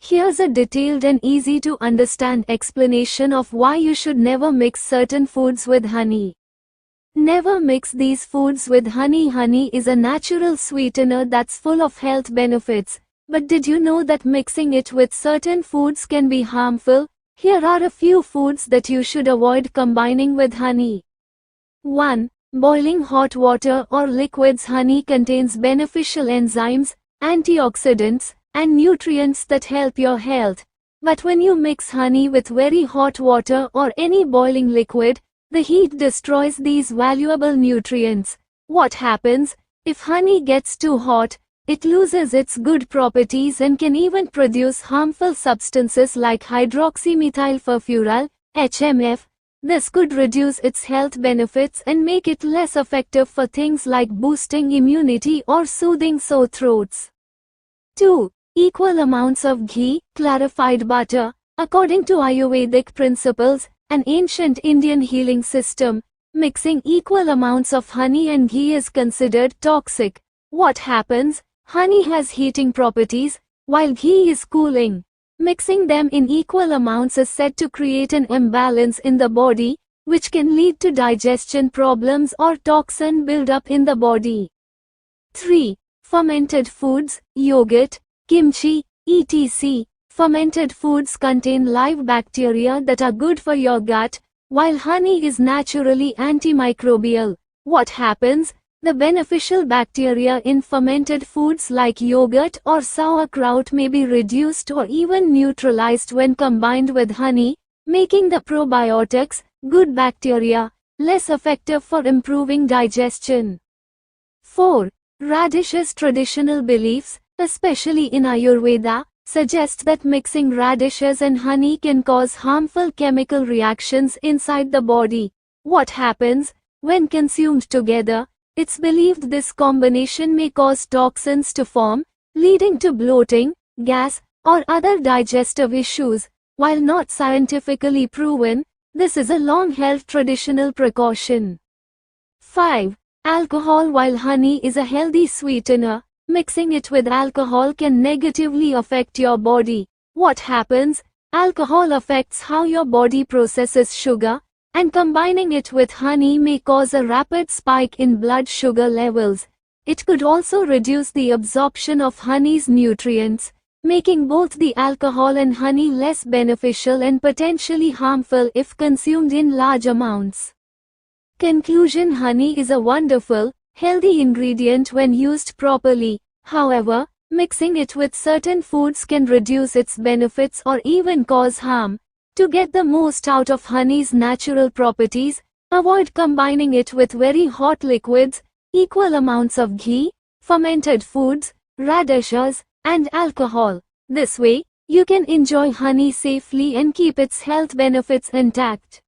Here's a detailed and easy to understand explanation of why you should never mix certain foods with honey. Never mix these foods with honey. Honey is a natural sweetener that's full of health benefits. But did you know that mixing it with certain foods can be harmful? Here are a few foods that you should avoid combining with honey. 1. Boiling hot water or liquids. Honey contains beneficial enzymes, antioxidants, and nutrients that help your health. But when you mix honey with very hot water or any boiling liquid, the heat destroys these valuable nutrients. What happens? If honey gets too hot, it loses its good properties and can even produce harmful substances like hydroxymethylfurfural, HMF. This could reduce its health benefits and make it less effective for things like boosting immunity or soothing sore throats. 2. Equal amounts of ghee, clarified butter. According to Ayurvedic principles, an ancient Indian healing system, mixing equal amounts of honey and ghee is considered toxic. What happens? Honey has heating properties, while ghee is cooling. Mixing them in equal amounts is said to create an imbalance in the body, which can lead to digestion problems or toxin buildup in the body. 3. Fermented foods, yogurt, kimchi, etc. Fermented foods contain live bacteria that are good for your gut, while honey is naturally antimicrobial. What happens? The beneficial bacteria in fermented foods like yogurt or sauerkraut may be reduced or even neutralized when combined with honey, making the probiotics, good bacteria, less effective for improving digestion. 4. Radishes. Traditional beliefs, especially in Ayurveda, suggest that mixing radishes and honey can cause harmful chemical reactions inside the body. What happens? When consumed together, it's believed this combination may cause toxins to form, leading to bloating, gas, or other digestive issues. While not scientifically proven, this is a long-held traditional precaution. 5. Alcohol. While honey is a healthy sweetener, mixing it with alcohol can negatively affect your body. What happens? Alcohol affects how your body processes sugar, and combining it with honey may cause a rapid spike in blood sugar levels. It could also reduce the absorption of honey's nutrients, making both the alcohol and honey less beneficial and potentially harmful if consumed in large amounts. Conclusion. Honey is a wonderful, healthy ingredient when used properly. However, mixing it with certain foods can reduce its benefits or even cause harm. To get the most out of honey's natural properties, avoid combining it with very hot liquids, equal amounts of ghee, fermented foods, radishes, and alcohol. This way, you can enjoy honey safely and keep its health benefits intact.